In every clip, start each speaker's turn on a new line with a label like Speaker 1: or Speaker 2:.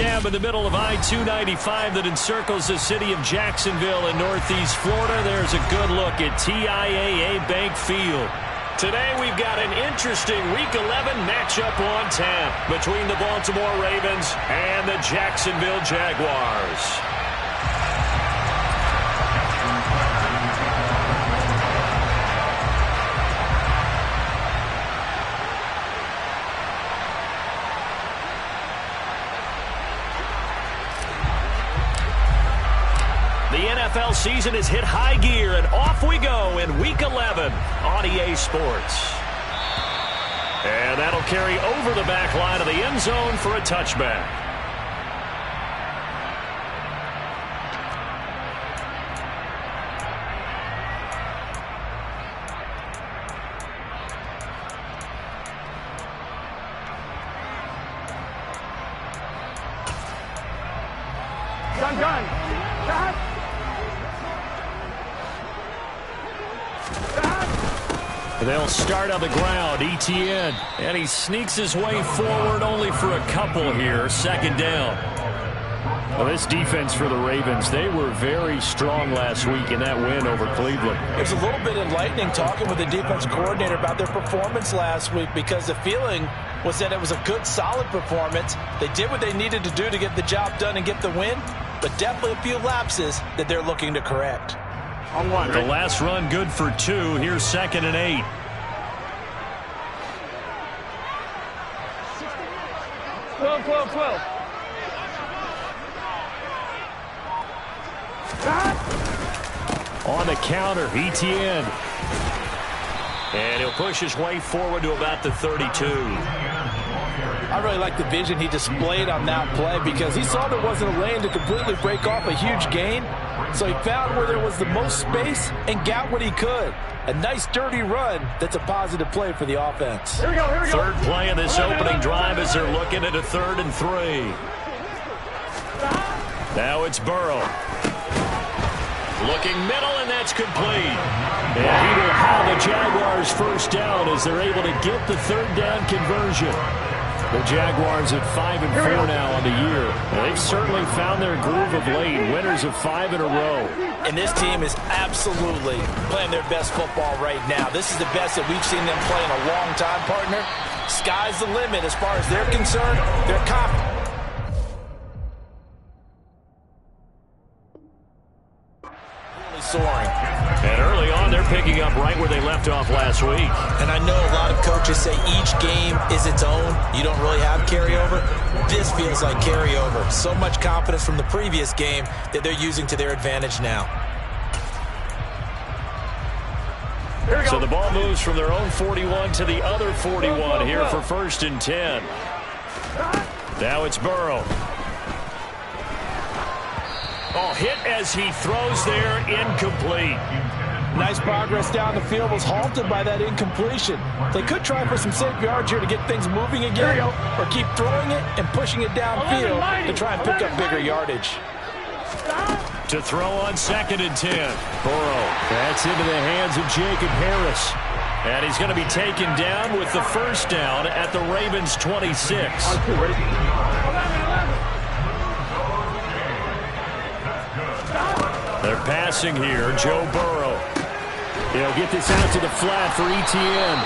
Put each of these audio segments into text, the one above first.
Speaker 1: dam in the middle of I-295 that encircles the city of Jacksonville in northeast Florida. There's a good look at TIAA Bank Field. Today we've got an interesting Week 11 matchup on tap between the Baltimore Ravens and the Jacksonville Jaguars. The NFL season has hit high gear, and off we go in Week 11 on EA Sports. And that'll carry over the back line of the end zone for a touchback.
Speaker 2: Gun.
Speaker 1: They'll start on the ground. Etienne. And he sneaks his way forward only for a couple here. Second down. Well, this defense for the Ravens, they were very strong last week in that win over Cleveland.
Speaker 3: It was a little bit enlightening talking with the defense coordinator about their performance last week, because the feeling was that it was a good, solid performance. They did what they needed to do to get the job done and get the win, but definitely a few lapses that they're looking to correct.
Speaker 1: The last run good for 2. Here's 2nd and 8. On the counter, Etienne. And he'll push his way forward to about the 32.
Speaker 3: I really like the vision he displayed on that play, because he saw there wasn't a lane to completely break off a huge gain. So he found where there was the most space and got what he could. A nice, dirty run that's a positive play for the offense.
Speaker 2: Here we go.
Speaker 1: Third play of this opening drive as they're looking at a 3rd and 3. Now it's Burrow. Looking middle, and that's complete. And he will have the Jaguars first down as they're able to get the 3rd down conversion. The Jaguars at 5-4 now on the year. They've certainly found their groove of late. Winners of 5 in a row.
Speaker 3: And this team is absolutely playing their best football right now. This is the best that we've seen them play in a long time, partner. Sky's the limit as far as they're concerned. They're confident. Soaring.
Speaker 1: And early on, they're picking up right where they left off last week.
Speaker 3: And I know a lot of coaches say each game is its own. You don't really have carryover. This feels like carryover. So much confidence from the previous game that they're using to their advantage now.
Speaker 1: So the ball moves from their own 41 to the other 41 here for 1st and 10. Now it's Burrow. Oh, hit as he throws there, incomplete.
Speaker 3: Nice progress down the field, was halted by that incompletion. They could try for some safe yards here to get things moving again, or keep throwing it and pushing it downfield to try and pick up bigger yardage.
Speaker 1: To throw on 2nd and 10. Burrow, that's into the hands of Jacob Harris. And he's going to be taken down with the first down at the Ravens' 26. They're passing here. Joe Burrow. He'll get this out to the flat for Etienne.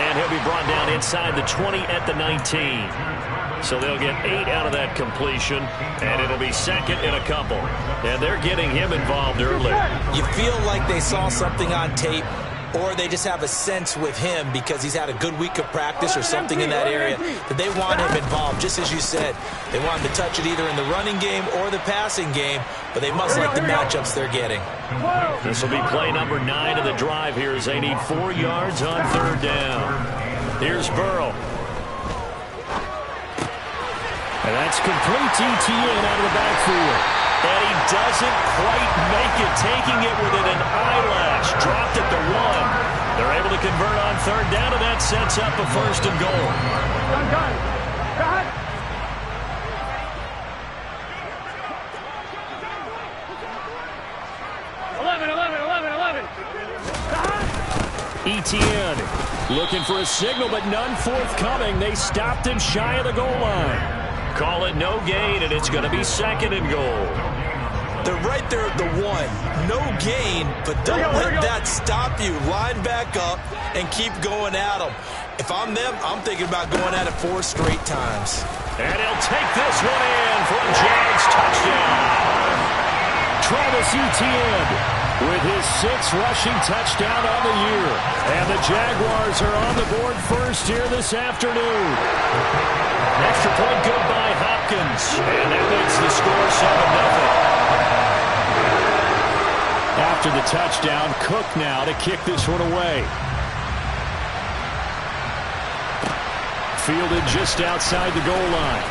Speaker 1: And he'll be brought down inside the 20 at the 19. So they'll get 8 out of that completion. And it'll be 2nd and a couple. And they're getting him involved early.
Speaker 3: You feel like they saw something on tape, or they just have a sense with him because he's had a good week of practice or something in that area that they want him involved. Just as you said, they want him to touch it either in the running game or the passing game, but they must like the matchups they're getting.
Speaker 1: This will be play number 9 of the drive here as they need 4 yards on 3rd down. Here's Burrow. And that's complete to Etienne out of the backfield. And he doesn't quite make it, taking it within an eyelash. Dropped at the 1. They're able to convert on 3rd down, and that sets up a 1st and goal. Etienne looking for a signal, but none forthcoming. They stopped him shy of the goal line. call it no gain, and it's going to be 2nd and goal.
Speaker 3: They're right there at the 1. No gain, but don't let that stop you. Line back up and keep going at them. If I'm them, I'm thinking about going at it 4 straight times.
Speaker 1: And he'll take this one in for a Jags touchdown. Travis Etienne with his 6th rushing touchdown on the year. And the Jaguars are on the board first here this afternoon. Extra point good by Hopkins. And that makes the score 7-0. After the touchdown, Cook now to kick this one away. Fielded just outside the goal line.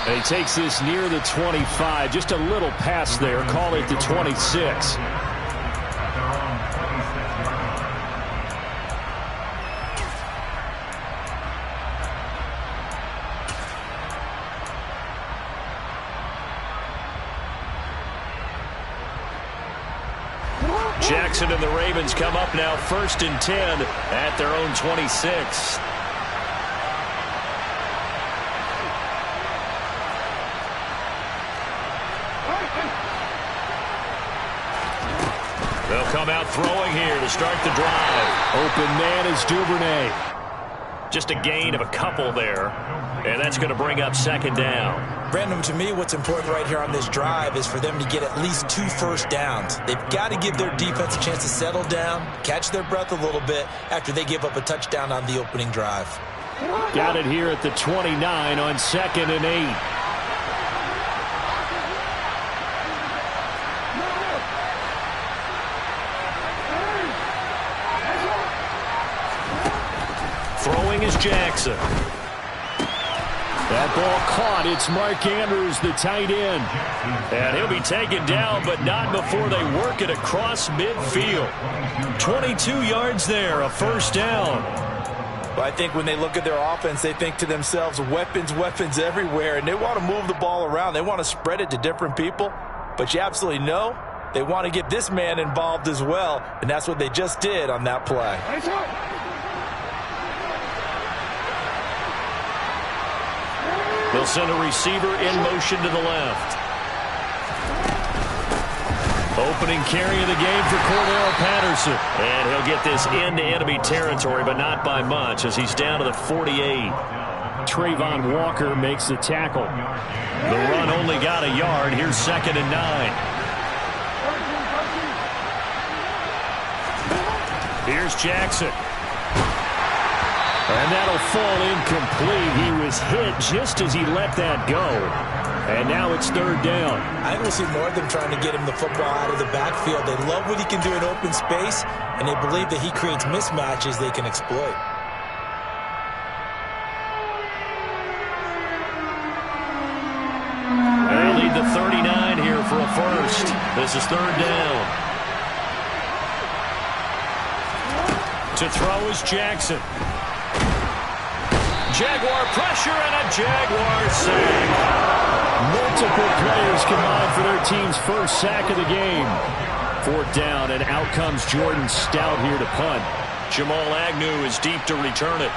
Speaker 1: And he takes this near the 25. Just a little pass there. Call it the 26. Jackson and the Ravens come up now 1st and 10 at their own 26. They'll come out throwing here to start the drive. Open man is Duvernay. Just a gain of a couple there, and that's going to bring up 2nd down.
Speaker 3: Brandon, to me, what's important right here on this drive is for them to get at least 2 first downs. They've got to give their defense a chance to settle down, catch their breath a little bit after they give up a touchdown on the opening drive.
Speaker 1: Got it here at the 29 on 2nd and 8. Throwing is Jackson. That ball caught. It's Mark Andrews, the tight end. And he'll be taken down, but not before they work it across midfield. 22 yards there, a 1st down.
Speaker 3: But I think when they look at their offense, they think to themselves, weapons, weapons everywhere, and they want to move the ball around. They want to spread it to different people. But you absolutely know they want to get this man involved as well, and that's what they just did on that play.
Speaker 1: They'll send a receiver in motion to the left. Opening carry of the game for Cordell Patterson. And he'll get this into enemy territory, but not by much, as he's down to the 48. Trayvon Walker makes the tackle. The run only got a yard. Here's 2nd and 9. Here's Jackson. And that'll fall incomplete. He was hit just as he let that go. And now it's 3rd down.
Speaker 3: I think we'll see more of them trying to get him the football out of the backfield. They love what he can do in open space, and they believe that he creates mismatches they can exploit.
Speaker 1: They lead the 39 here for a first. This is 3rd down. To throw is Jackson. Jaguar pressure and a Jaguar sack. Multiple players combined for their team's first sack of the game. 4th down, and out comes Jordan Stout here to punt. Jamal Agnew is deep to return it.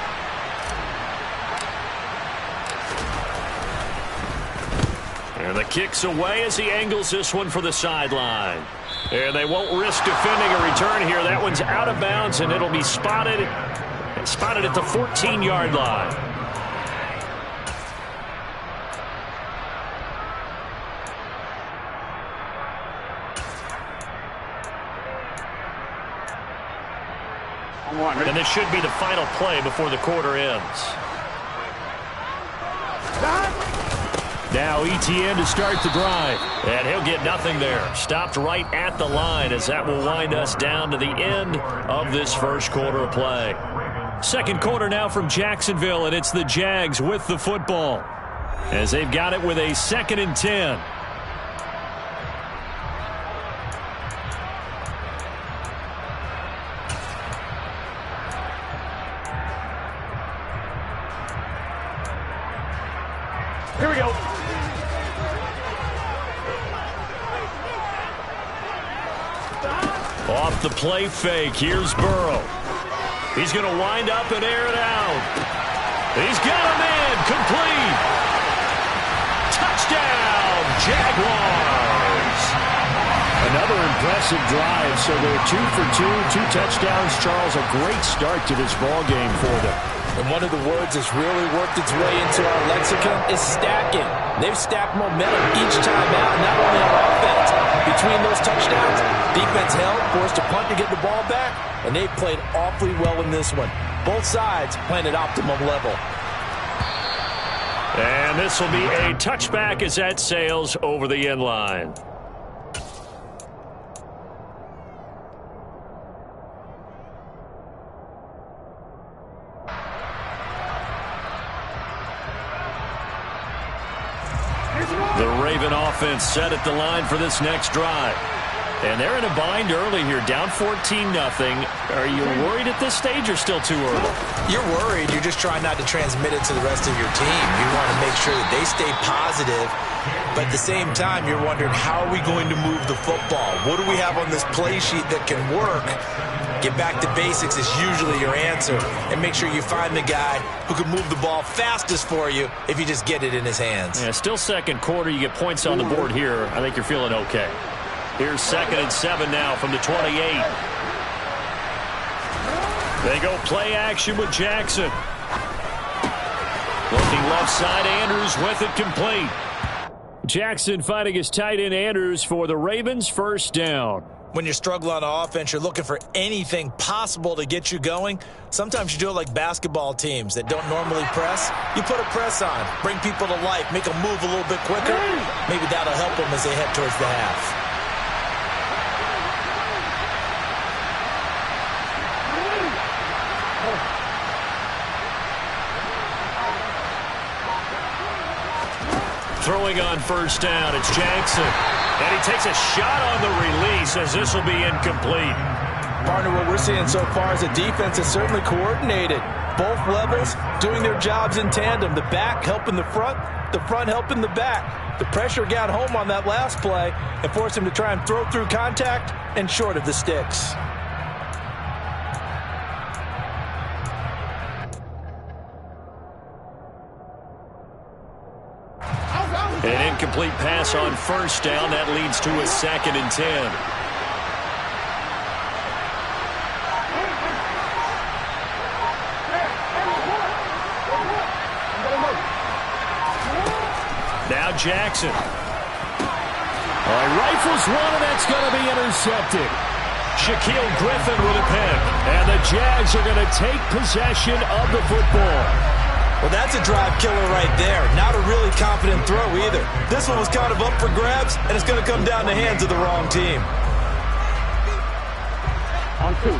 Speaker 1: And the kick's away as he angles this one for the sideline. And they won't risk defending a return here. That one's out of bounds, and it'll be spotted at the 14-yard line. And this should be the final play before the quarter ends. Now Etienne to start the drive. And he'll get nothing there. Stopped right at the line, as that will wind us down to the end of this first quarter of play. 2nd quarter now from Jacksonville, and it's the Jags with the football, as they've got it with a 2nd and 10. Here we go. Off the play fake, here's Burrow. He's going to wind up and air it out. He's got a man. Complete. Touchdown, Jaguars. Another impressive drive. So they're 2 for 2, 2 touchdowns. Charles, a great start to this ball game for them.
Speaker 3: And one of the words that's really worked its way into our lexicon is stacking. They've stacked momentum each time out, not only on offense. Between those touchdowns, defense held, forced a punt to get the ball back, and they played awfully well in this one. Both sides playing at optimum level.
Speaker 1: And this will be a touchback as that sails over the end line. The Raven offense set at the line for this next drive. And they're in a bind early here, down 14-0. Are you worried at this stage or still too early?
Speaker 3: You're worried. You're just trying not to transmit it to the rest of your team. You want to make sure that they stay positive. But at the same time, you're wondering, how are we going to move the football? What do we have on this play sheet that can work? Get back to basics is usually your answer. And make sure you find the guy who can move the ball fastest for you if you just get it in his hands.
Speaker 1: Yeah, still second quarter. You get points on the board here. I think you're feeling okay. Here's 2nd and 7 now from the 28. They go play action with Jackson. Looking left side, Andrews with it complete. Jackson finding his tight end Andrews for the Ravens, first down.
Speaker 3: When you're struggling on offense, you're looking for anything possible to get you going. Sometimes you do it like basketball teams that don't normally press. You put a press on, bring people to life, make them move a little bit quicker. Maybe that'll help them as they head towards the half.
Speaker 1: Throwing on first down, it's Jackson. And he takes a shot on the release as this will be incomplete.
Speaker 3: Partner, what we're seeing so far is a defense that's certainly coordinated. Both levels doing their jobs in tandem. The back helping the front helping the back. The pressure got home on that last play and forced him to try and throw through contact and short of the sticks.
Speaker 1: An incomplete pass on first down. That leads to a 2nd and 10. Now Jackson. All right, rifles one, and that's going to be intercepted. Shaquille Griffin with a pick. And the Jags are going to take possession of the football.
Speaker 3: Well, that's a drive killer right there. Not a really confident throw either. This one was kind of up for grabs, and it's going to come down the hands of the wrong team.
Speaker 2: On 2.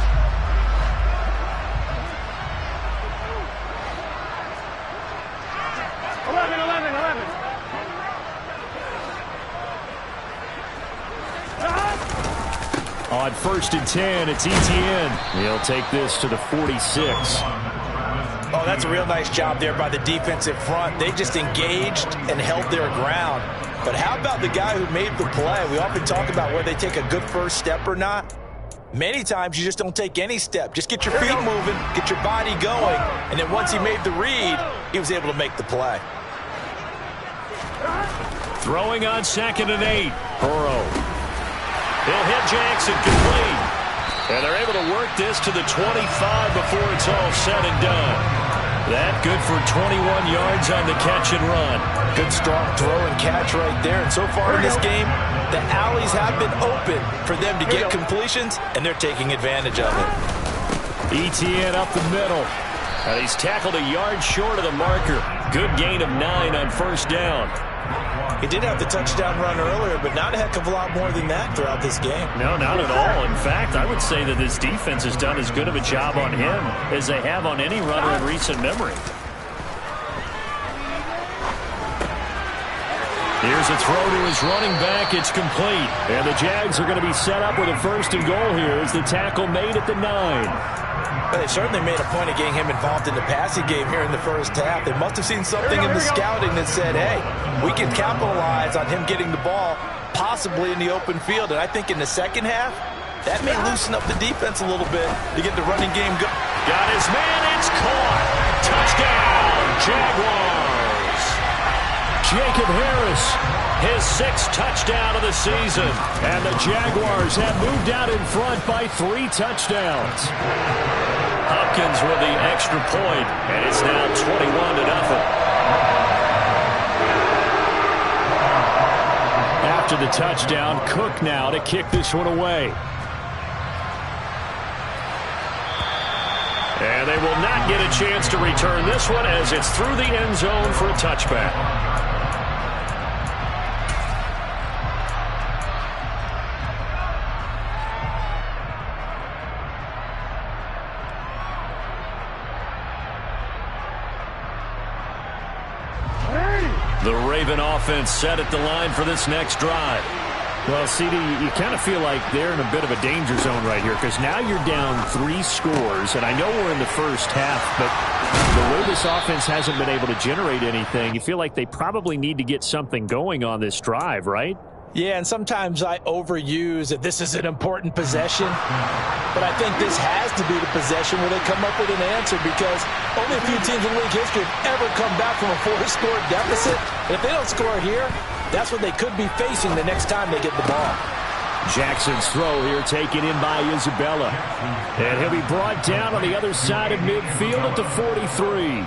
Speaker 1: On 1st and 10, it's Etienne. He'll take this to the 46.
Speaker 3: Oh, that's a real nice job there by the defensive front. They just engaged and held their ground. But how about the guy who made the play? We often talk about whether they take a good first step or not. Many times you just don't take any step. Just get your feet moving, get your body going, and then once he made the read, he was able to make the play.
Speaker 1: Throwing on 2nd and 8. Burrow. He'll hit Jackson complete. And they're able to work this to the 25 before it's all said and done. That good for 21 yards on the catch and run.
Speaker 3: Good strong throw and catch right there. And so far in this game, the alleys have been open for them to get completions, and they're taking advantage of it.
Speaker 1: Etienne up the middle. And he's tackled a yard short of the marker. Good gain of 9 on first down.
Speaker 3: He did have the touchdown run earlier, but not a heck of a lot more than that throughout this game.
Speaker 1: No, not at all. In fact, I would say that this defense has done as good of a job on him as they have on any runner in recent memory. Here's a throw to his running back. It's complete. And the Jags are going to be set up with a 1st and goal here as the tackle made at the 9.
Speaker 3: But they certainly made a point of getting him involved in the passing game here in the first half. They must have seen something in the scouting that said, hey, we can capitalize on him getting the ball possibly in the open field. And I think in the second half, that may loosen up the defense a little bit to get the running game going.
Speaker 1: Got his man. It's caught. Touchdown, Jaguars. Jacob Harris, his 6th touchdown of the season. And the Jaguars have moved out in front by 3 touchdowns. Hopkins with the extra point, and it's now 21-0. After the touchdown, Cook now to kick this one away. And they will not get a chance to return this one as it's through the end zone for a touchback. The Raven offense set at the line for this next drive.
Speaker 2: Well, CD, you kind of feel like they're in a bit of a danger zone right here because now you're down 3 scores, and I know we're in the first half, but the way this offense hasn't been able to generate anything, you feel like they probably need to get something going on this drive, right?
Speaker 3: Yeah, and sometimes I overuse that this is an important possession, but I think this has to be the possession where they come up with an answer because only a few teams in league history have ever come back from a 4-score deficit. And if they don't score here, that's what they could be facing the next time they get the ball.
Speaker 1: Jackson's throw here taken in by Isabella. And he'll be brought down on the other side of midfield at the 43.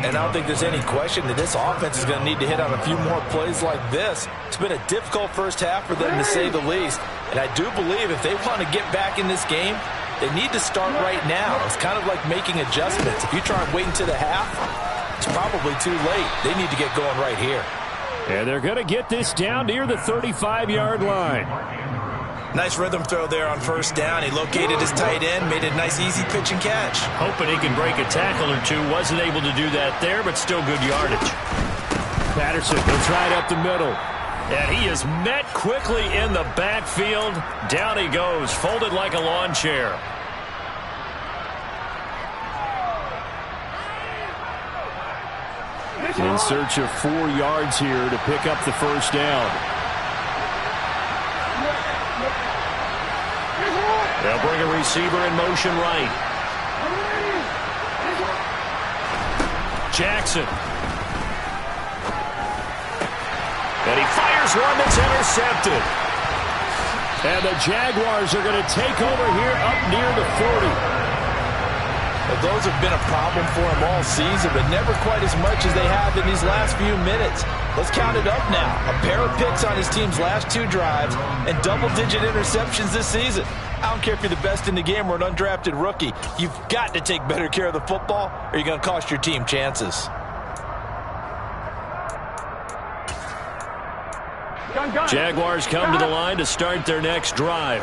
Speaker 3: And I don't think there's any question that this offense is going to need to hit on a few more plays like this. It's been a difficult first half for them, to say the least. And I do believe if they want to get back in this game, they need to start right now. It's kind of like making adjustments. If you try and wait until the half, it's probably too late. They need to get going right here.
Speaker 1: And they're going to get this down near the 35-yard line.
Speaker 3: Nice rhythm throw there on first down. He located his tight end, made a nice easy pitch and catch.
Speaker 1: Hoping he can break a tackle or two. Wasn't able to do that there, but still good yardage. Patterson goes right up the middle. And he is met quickly in the backfield. Down he goes, folded like a lawn chair. In search of 4 yards here to pick up the first down. They'll bring a receiver in motion right. Jackson. And he fires one that's intercepted. And the Jaguars are going to take over here up near the 40.
Speaker 3: Well, those have been a problem for him all season, but never quite as much as they have in these last few minutes. Let's count it up now. A pair of picks on his team's last 2 drives and double-digit interceptions this season. I don't care if you're the best in the game or an undrafted rookie. You've got to take better care of the football or you're going to cost your team chances.
Speaker 1: Jaguars come to the line to start their next drive.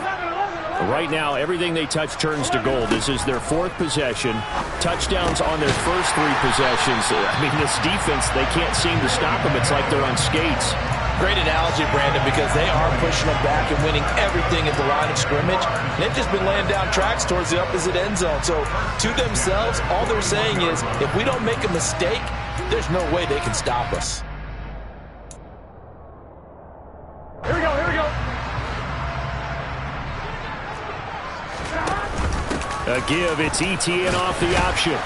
Speaker 1: Right now, everything they touch turns to gold. This is their 4th possession. Touchdowns on their first 3 possessions. I mean, this defense, they can't seem to stop them. It's like they're on skates.
Speaker 3: Great analogy, Brandon, because they are pushing them back and winning everything at the line of scrimmage. And they've just been laying down tracks towards the opposite end zone. So, to themselves, all they're saying is, if we don't make a mistake, there's no way they can stop us.
Speaker 4: Here we go, here we go.
Speaker 1: A give, it's ETN off the option.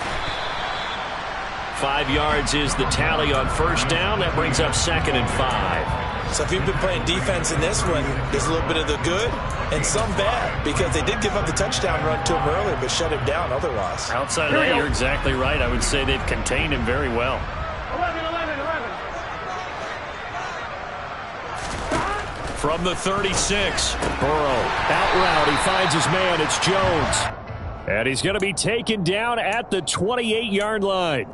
Speaker 1: 5 yards is the tally on first down. That brings up 2nd and 5.
Speaker 3: So if you've been playing defense in this one, there's a little bit of the good and some bad because they did give up the touchdown run to him earlier but shut him down otherwise.
Speaker 1: Outside of that, you're exactly right. I would say they've contained him very well.
Speaker 4: 11.
Speaker 1: From the 36, Burrow out route. He finds his man. It's Jones. And he's going to be taken down at the 28-yard line.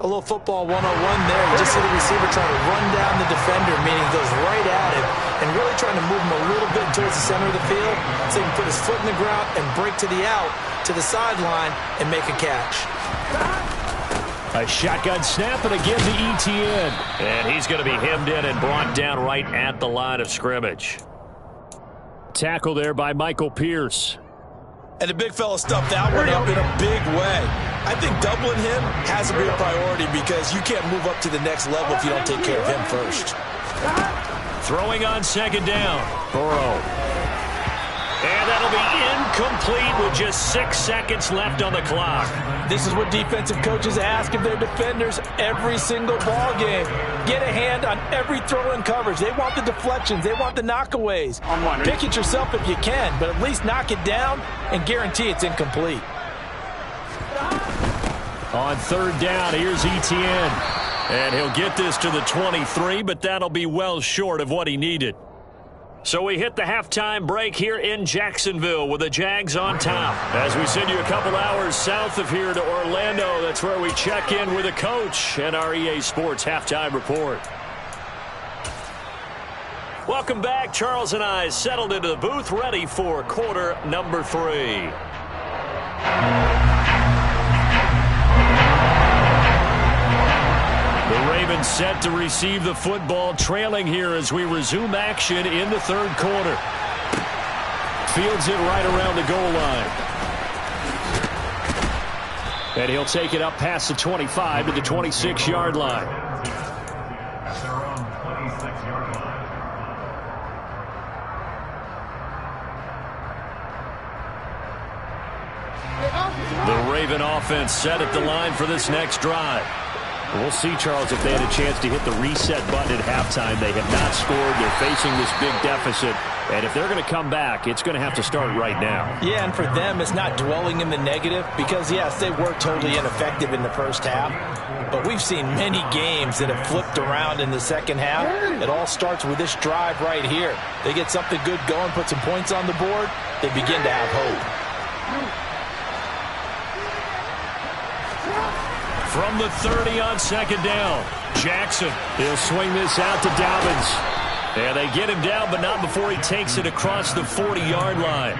Speaker 3: A little football 101 there. You just see the receiver trying to run down the defender, meaning he goes right at him and really trying to move him a little bit towards the center of the field so he can put his foot in the ground and break to the out, to the sideline, and make a catch.
Speaker 1: A shotgun snap and again to ETN. And he's going to be hemmed in and brought down right at the line of scrimmage. Tackle there by Michael Pierce.
Speaker 3: And the big fella stuffed that one up in a big way. I think doubling him has to be a priority because you can't move up to the next level if you don't take care of him first.
Speaker 1: Throwing on 2nd down. Burrow. And that'll be incomplete with just 6 seconds left on the clock.
Speaker 3: This is what defensive coaches ask of their defenders every single ball game. Get a hand on every throw in coverage. They want the deflections. They want the knockaways. Pick it yourself if you can, but at least knock it down and guarantee it's incomplete.
Speaker 1: On third down, here's Etienne. And he'll get this to the 23, but that'll be well short of what he needed. So we hit the halftime break here in Jacksonville with the Jags on top. As we send you a couple hours south of here to Orlando, that's where we check in with the coach and our EA Sports halftime report. Welcome back. Charles and I settled into the booth, ready for quarter number 3. The Ravens set to receive the football, trailing here as we resume action in the third quarter. Fields it right around the goal line. And he'll take it up past the 25 to the 26-yard line. The Raven offense set at the line for this next drive. We'll see, Charles, if they had a chance to hit the reset button at halftime. They have not scored. They're facing this big deficit. And if they're going to come back, it's going to have to start right now.
Speaker 3: Yeah, and for them, it's not dwelling in the negative because, yes, they were totally ineffective in the first half. But we've seen many games that have flipped around in the second half. It all starts with this drive right here. They get something good going, put some points on the board, they begin to have hope.
Speaker 1: From the 30 on second down, Jackson. He'll swing this out to Dobbins. And they get him down, but not before he takes it across the 40-yard line.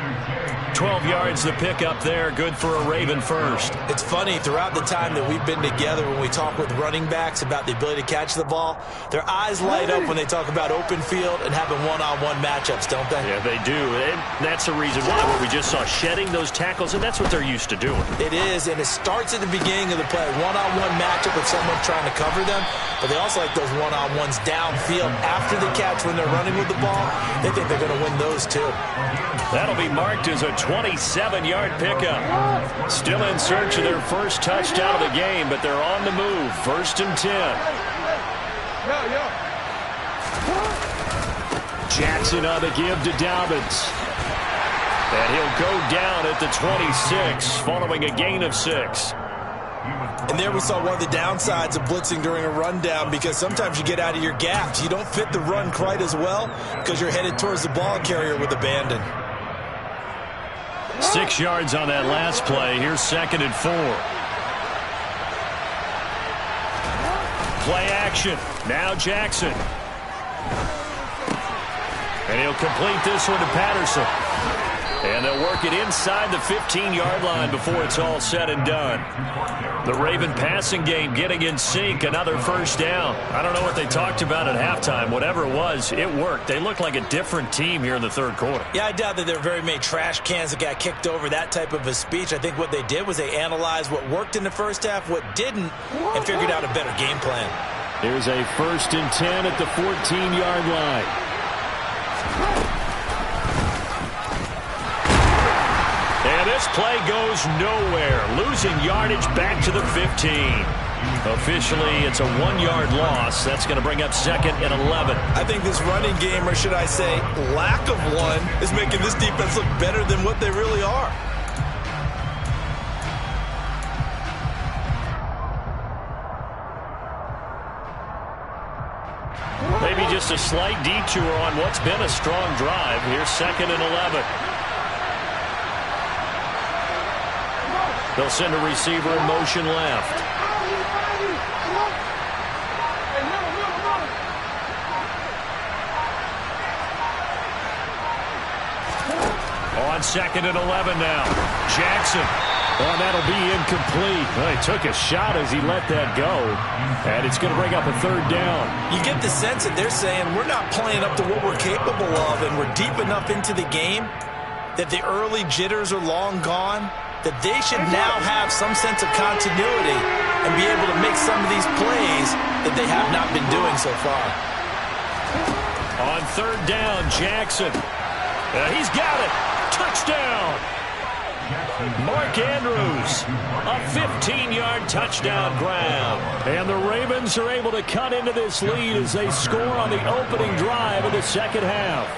Speaker 1: 12 yards to pick up there. Good for a Raven first.
Speaker 3: It's funny, throughout the time that we've been together, when we talk with running backs about the ability to catch the ball, their eyes light up when they talk about open field and having one-on-one matchups, don't they?
Speaker 1: Yeah, they do. And that's the reason why we just saw shedding those tackles, and that's what they're used to doing.
Speaker 3: It is, and it starts at the beginning of the play. One-on-one matchup with someone trying to cover them, but they also like those one-on-ones downfield after the catch when they're running with the ball. They think they're going to win those, too.
Speaker 1: That'll be marked as a 27-yard pickup. Still in search of their first touchdown of the game, but they're on the move. First and 10. Jackson on the give to Dobbins. And he'll go down at the 26, following a gain of 6.
Speaker 3: And there we saw one of the downsides of blitzing during a rundown, because sometimes you get out of your gaps. You don't fit the run quite as well because you're headed towards the ball carrier with abandon.
Speaker 1: 6 yards on that last play. Here's second and 4. Play action. Now Jackson. And he'll complete this one to Patterson. And they'll work it inside the 15-yard line before it's all said and done. The Raven passing game getting in sync. Another first down. I don't know what they talked about at halftime. Whatever it was, it worked. They look like a different team here in the third quarter.
Speaker 3: Yeah, I doubt that there were very many trash cans that got kicked over, that type of a speech. I think what they did was they analyzed what worked in the first half, what didn't, and figured out a better game plan.
Speaker 1: Here's a first and 10 at the 14-yard line. And this play goes nowhere. Losing yardage back to the 15. Officially, it's a 1-yard loss. That's going to bring up second and 11.
Speaker 3: I think this running game, or should I say lack of one, is making this defense look better than what they really are.
Speaker 1: Maybe just a slight detour on what's been a strong drive. Here's second and 11. They'll send a receiver in motion left. On second and 11 now. Jackson. Oh, that'll be incomplete. Well, he took a shot as he let that go. And it's going to bring up a third down.
Speaker 3: You get the sense that they're saying we're not playing up to what we're capable of, and we're deep enough into the game that the early jitters are long gone, that they should now have some sense of continuity and be able to make some of these plays that they have not been doing so far.
Speaker 1: On third down, Jackson. He's got it. Touchdown! Mark Andrews, a 15-yard touchdown grab. And the Ravens are able to cut into this lead as they score on the opening drive of the second half.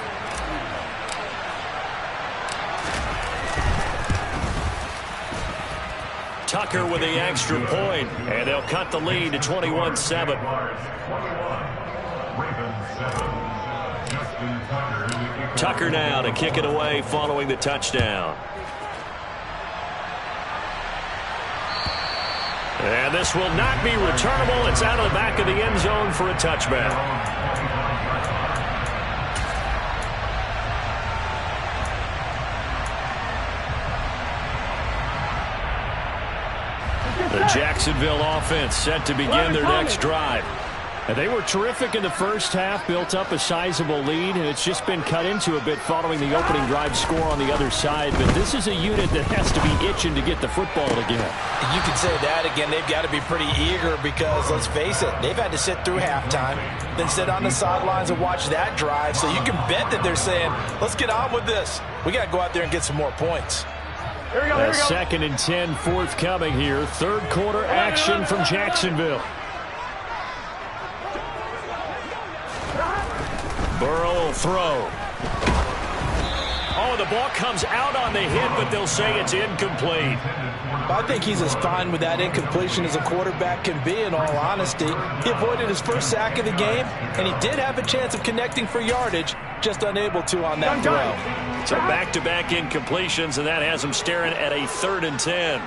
Speaker 1: Tucker with the extra point, and they'll cut the lead to 21-7. Tucker now to kick it away following the touchdown. And this will not be returnable. It's out of the back of the end zone for a touchback. The Jacksonville offense set to begin their next drive. And they were terrific in the first half, built up a sizable lead, and it's just been cut into a bit following the opening drive score on the other side. But this is a unit that has to be itching to get the football again.
Speaker 3: You can say that again. They've got to be pretty eager because, let's face it, they've had to sit through halftime, then sit on the sidelines and watch that drive. So you can bet that they're saying, let's get on with this. We got to go out there and get some more points.
Speaker 4: Here we go, here we go.
Speaker 1: 2nd and 10 forthcoming here. Third quarter action from Jacksonville. Burrow will throw. Oh, the ball comes out on the hit, but they'll say it's incomplete.
Speaker 3: I think he's as fine with that incompletion as a quarterback can be, in all honesty. He avoided his first sack of the game, and he did have a chance of connecting for yardage, just unable to on that throw.
Speaker 1: So back-to-back incompletions, and that has him staring at a 3rd and 10.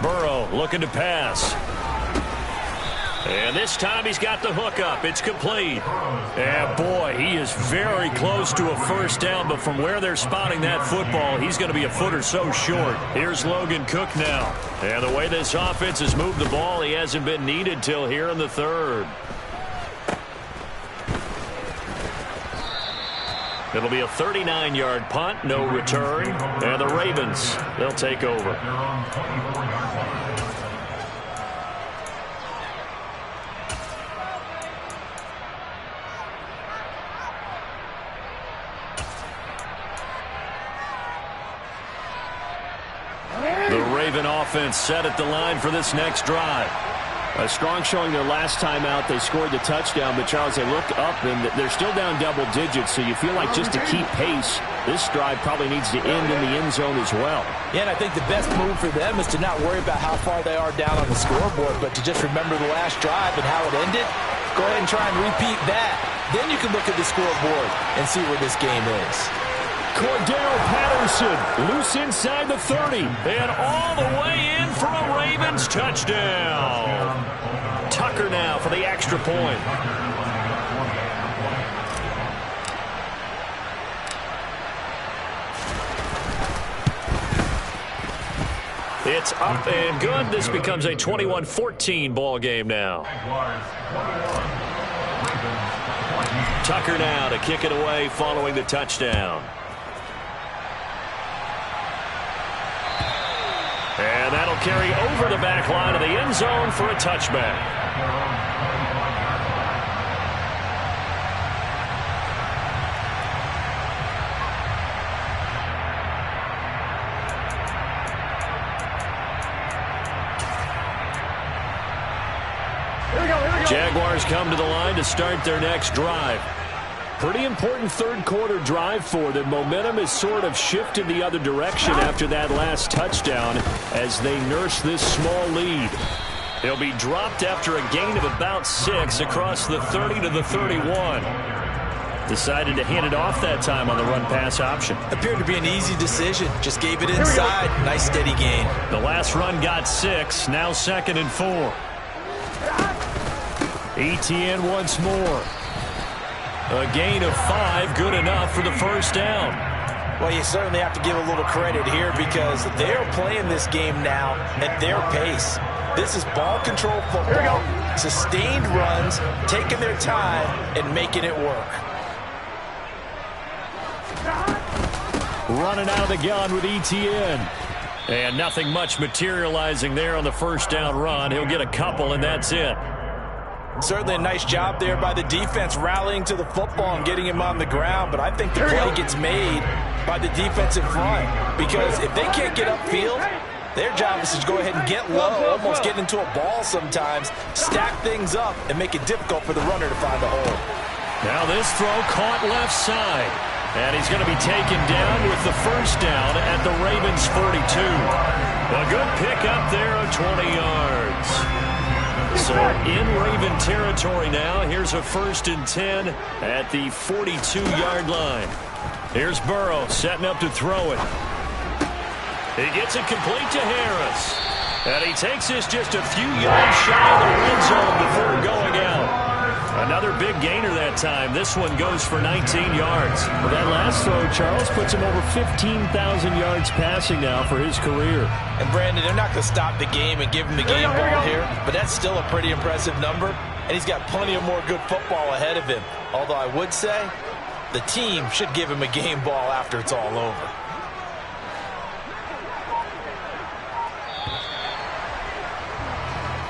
Speaker 1: Burrow looking to pass. And this time he's got the hook up. It's complete. And boy, he is very close to a first down, but from where they're spotting that football, he's going to be a foot or so short. Here's Logan Cook now. And the way this offense has moved the ball, he hasn't been needed till here in the 3rd. It'll be a 39-yard punt, no return. And the Ravens, they'll take over. The Raven offense set at the line for this next drive. A strong showing their last time out. They scored the touchdown, but Charles, they look up and they're still down double digits, so you feel like just to keep pace, this drive probably needs to end in the end zone as well.
Speaker 3: Yeah, and I think the best move for them is to not worry about how far they are down on the scoreboard, but to just remember the last drive and how it ended. Go ahead and try and repeat that. Then you can look at the scoreboard and see where this game is.
Speaker 1: Cordell Patterson loose inside the 30 and all the way in for a Ravens touchdown. Tucker now for the extra point. It's up and good. This becomes a 21-14 ball game now. Tucker now to kick it away following the touchdown. And that'll carry over the back line of the end zone for a touchback. Jaguars come to the line to start their next drive. Pretty important third quarter drive for them. Momentum has sort of shifted the other direction after that last touchdown as they nurse this small lead. They'll be dropped after a gain of about 6 across the 30 to the 31. Decided to hand it off that time on the run-pass option.
Speaker 3: Appeared to be an easy decision. Just gave it inside. Nice steady gain.
Speaker 1: The last run got 6. Now 2nd and 4. ETN once more. A gain of 5, good enough for the first down.
Speaker 3: Well, you certainly have to give a little credit here because they're playing this game now at their pace. This is ball control football, sustained runs, taking their time and making it work.
Speaker 2: running out of the gun with ETN.
Speaker 1: And nothing much materializing there on the first down run. He'll get a couple, and that's it.
Speaker 3: Certainly a nice job there by the defense rallying to the football and getting him on the ground, but I think the play gets made by the defense in front, because if they can't get upfield, their job is to go ahead and get low, almost get into a ball sometimes, stack things up, and make it difficult for the runner to find a hole.
Speaker 1: Now this throw caught left side, and he's going to be taken down with the first down at the Ravens' 42. A good pickup there of 20 yards. So in Raven territory now. Here's a 1st and 10 at the 42-yard line. Here's Burrow setting up to throw it. He gets it complete to Harris. And he takes this just a few yards shy of the red zone before going out. Another big gainer that time. This one goes for 19 yards.
Speaker 2: Well, that last throw, Charles, puts him over 15,000 yards passing now for his career.
Speaker 3: And, Brandon, they're not going to stop the game and give him the game ball here, but that's still a pretty impressive number, and he's got plenty of more good football ahead of him. Although I would say the team should give him a game ball after it's all over.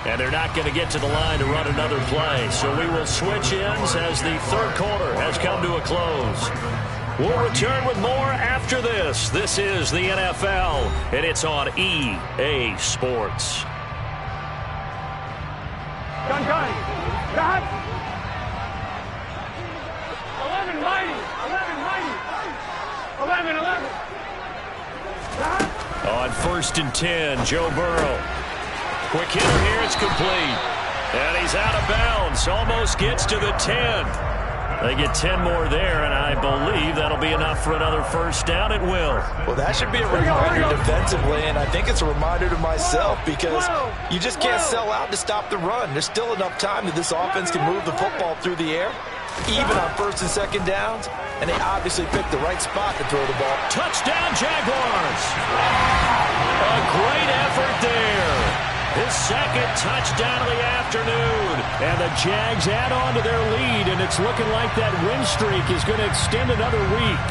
Speaker 1: And they're not going to get to the line to run another play. So we will switch ends as the third quarter has come to a close. We'll return with more after this. This is the NFL, and it's on EA Sports.
Speaker 4: Gun. Got. 11 mighty. 11.
Speaker 1: On 1st and 10, Joe Burrow. Quick hitter here, it's complete. And he's out of bounds, almost gets to the 10. They get 10 more there, and I believe that'll be enough for another first down. It will.
Speaker 3: Well, that should be a reminder defensively, and I think it's a reminder to myself, because you just can't sell out to stop the run. There's still enough time that this offense can move the football through the air, even on 1st and 2nd downs, and they obviously picked the right spot to throw the ball.
Speaker 1: Touchdown, Jaguars! A great effort there. His 2nd touchdown of the afternoon.
Speaker 2: And the Jags add on to their lead, and it's looking like that win streak is going to extend another week.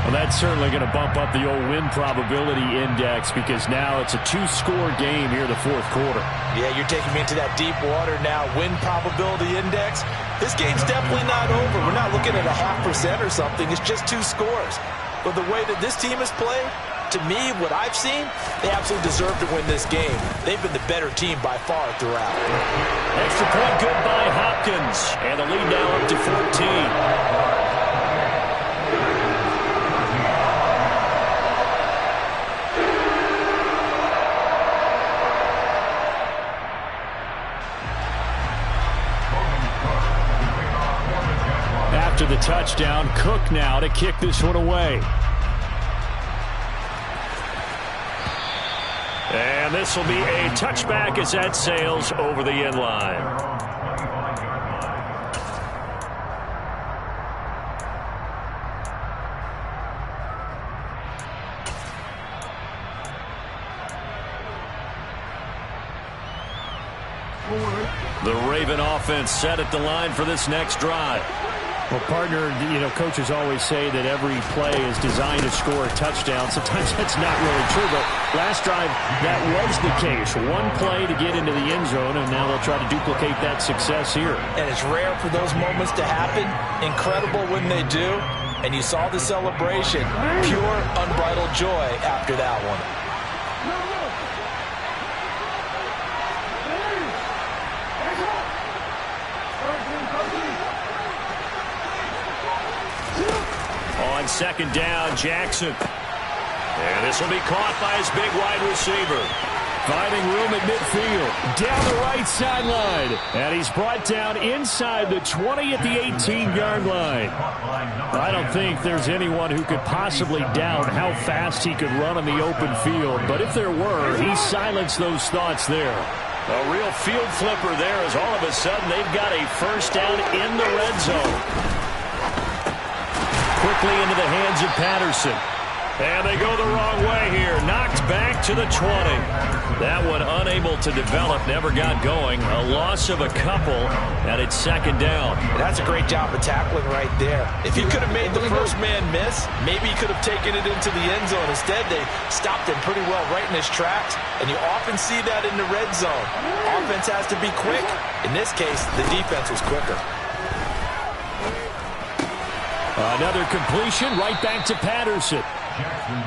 Speaker 2: Well, that's certainly going to bump up the old win probability index, because now it's a 2-score game here in the 4th quarter.
Speaker 3: Yeah, you're taking me into that deep water now. Win probability index. This game's definitely not over. We're not looking at a 0.5% or something. It's just 2 scores. But the way that this team has played, to me, what I've seen, they absolutely deserve to win this game. They've been the better team by far throughout.
Speaker 1: Extra point good by Hopkins. And the lead now up to 14.
Speaker 2: After the touchdown, Cook now to kick this one away.
Speaker 1: And this will be a touchback as that sails over the end line. The Raven offense set at the line for this next drive.
Speaker 2: Well, partner, coaches always say that every play is designed to score a touchdown. Sometimes that's not really true, but last drive, that was the case. One play to get into the end zone, and now they'll try to duplicate that success here.
Speaker 3: And it's rare for those moments to happen. Incredible when they do. And you saw the celebration. Pure, unbridled joy after that one.
Speaker 1: On 2nd down, Jackson. And this will be caught by his big wide receiver.
Speaker 2: Finding room at midfield. Down the right sideline. And he's brought down inside the 20 at the 18-yard line. I don't think there's anyone who could possibly doubt how fast he could run on the open field. But if there were, he silenced those thoughts there.
Speaker 1: A real field flipper there, as all of a sudden they've got a first down in the red zone. Quickly into the hands of Patterson. And they go the wrong way here. Knocked back to the 20. That one unable to develop, never got going. A loss of a couple, and it's second down.
Speaker 3: And that's a great job of tackling right there. If he could have made the first man miss, maybe he could have taken it into the end zone. Instead, they stopped him pretty well right in his tracks, and you often see that in the red zone. Offense has to be quick. In this case, the defense was quicker.
Speaker 1: Another completion right back to Patterson.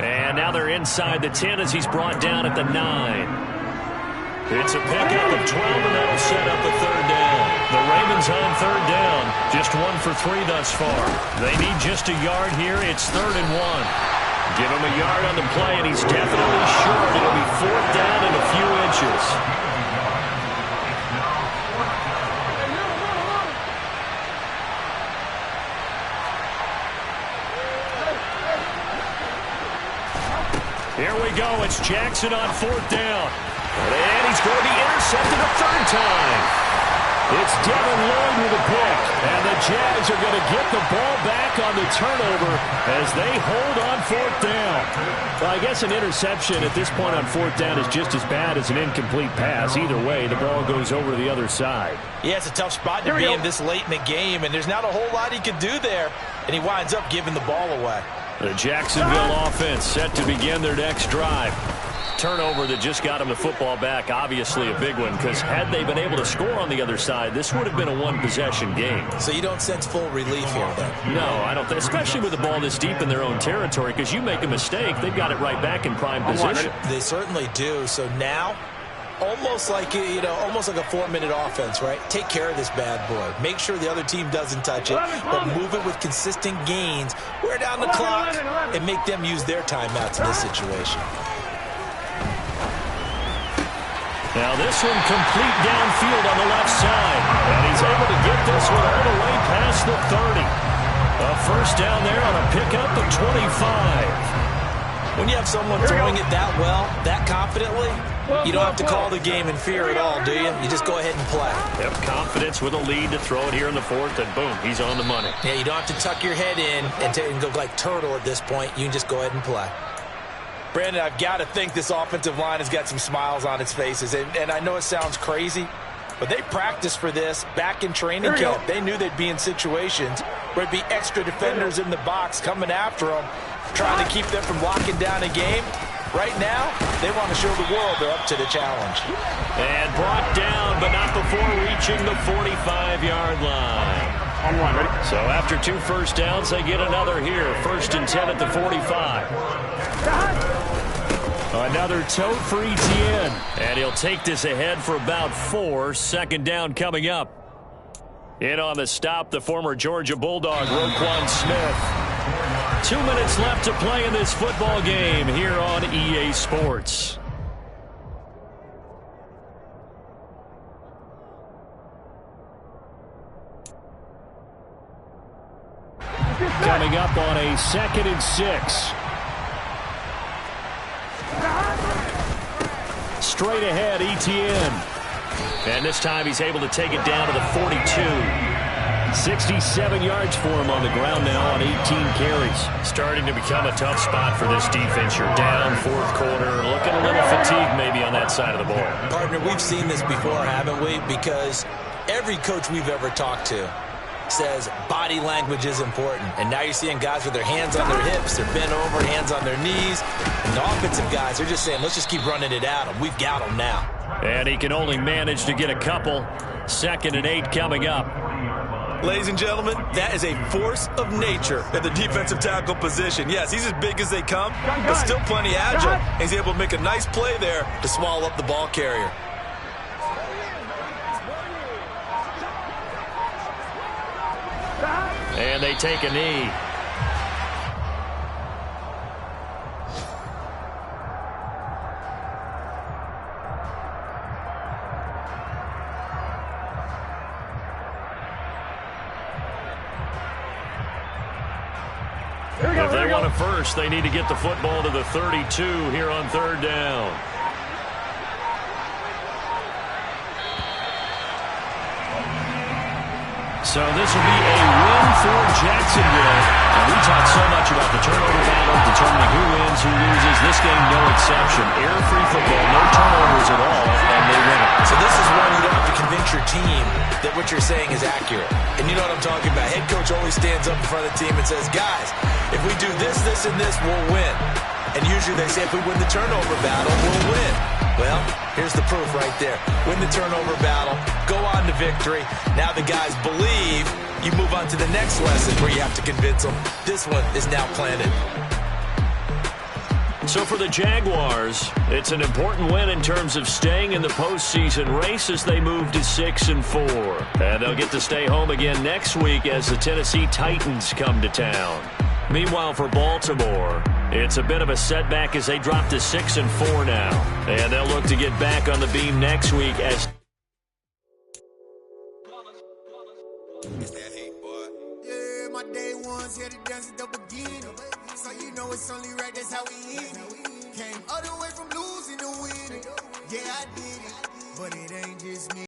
Speaker 1: And now they're inside the 10 as he's brought down at the 9. It's a pickup of 12, and that'll set up a third down. The Ravens on third down, just 1 for 3 thus far. They need just a yard here. It's 3rd and 1. Give him a yard on the play, and he's definitely short. It'll be 4th down and a few inches. Here we go. It's Jackson on 4th down. And he's going to be intercepted a third time. It's Devin Lloyd with a pick. And the Jags are going to get the ball back on the turnover as they hold on 4th down. Well, I guess an interception at this point on 4th down is just as bad as an incomplete pass. Either way, the ball goes over to the other side.
Speaker 3: Yeah, it's a tough spot to be in this late in the game, and there's not a whole lot he could do there. And he winds up giving the ball away.
Speaker 1: The Jacksonville offense set to begin their next drive. Turnover that just got them the football back, obviously a big one, because had they been able to score on the other side, this would have been a one-possession game.
Speaker 3: So you don't sense full relief here, then?
Speaker 1: No, I don't think, especially with the ball this deep in their own territory, because you make a mistake, they've got it right back in prime position.
Speaker 3: They certainly do. So now, almost like a 4-minute offense, right? Take care of this bad boy. Make sure the other team doesn't touch it, but move it with consistent gains. Wear down the clock and make them use their timeouts in this situation.
Speaker 1: Now this one complete downfield on the left side. And he's able to get this one all the way past the 30. A first down there on a pickup of 25. When you have someone throwing it that well, that confidently, you don't have to call the game in fear at all, do you? You just go ahead and play. Yep, confidence with a lead to throw it here in the 4th, and boom, he's on the money.
Speaker 3: Yeah, you don't have to tuck your head in and go like turtle at this point. You can just go ahead and play. Brandon, I've got to think this offensive line has got some smiles on its faces. And I know it sounds crazy, but they practiced for this back in training camp. They knew they'd be in situations where it'd be extra defenders in the box coming after them, trying to keep them from locking down a game. Right now, they want to show the world they're up to the challenge.
Speaker 1: And brought down, but not before reaching the 45-yard line. So after 2 first downs, they get another here. 1st and 10 at the 45. Another tote for Etienne. And he'll take this ahead for about 4. 2nd down coming up. In on the stop, the former Georgia Bulldog, Roquan Smith. 2 minutes left to play in this football game here on EA Sports. Coming up on a 2nd and 6. Straight ahead, Etienne. And this time he's able to take it down to the 42. 67 yards for him on the ground now on 18 carries. Starting to become a tough spot for this defense. You're down 4th quarter, looking a little fatigued maybe on that side of the ball.
Speaker 3: Partner, we've seen this before, haven't we? Because every coach we've ever talked to says body language is important. And now you're seeing guys with their hands on their hips, they're bent over, hands on their knees. And the offensive guys, they're just saying, let's just keep running it at them. We've got them now.
Speaker 1: And he can only manage to get a couple. 2nd and 8 coming up.
Speaker 3: Ladies and gentlemen, that is a force of nature at the defensive tackle position. Yes, he's as big as they come, but still plenty agile. And he's able to make a nice play there to swallow up the ball carrier.
Speaker 1: And they take a knee. If they want a first, they need to get the football to the 32 here on 3rd down. So this will be a win for Jacksonville. And we talked so much about the turnover battle, determining who wins, who loses. This game, no exception. Error-free football, no turnovers at all, and they win it.
Speaker 3: So this is one you don't have to convince your team that what you're saying is accurate. And you know what I'm talking about. Head coach always stands up in front of the team and says, guys, if we do this, this, and this, we'll win. And usually they say if we win the turnover battle, we'll win. Well, here's the proof right there. Win the turnover battle, go on to victory. Now the guys believe. You move on to the next lesson where you have to convince them. This one is now planted.
Speaker 1: So for the Jaguars, it's an important win in terms of staying in the postseason race as they move to 6-4. And they'll get to stay home again next week as the Tennessee Titans come to town. Meanwhile, for Baltimore, it's a bit of a setback as they drop to 6-4 now. And they'll look to get back on the beam next week as...
Speaker 5: Yeah, my day ones here to dance at the beginning. So you know it's only right, that's how we end it. Came all the way from losing to winning. Yeah, I did it, but it ain't just me.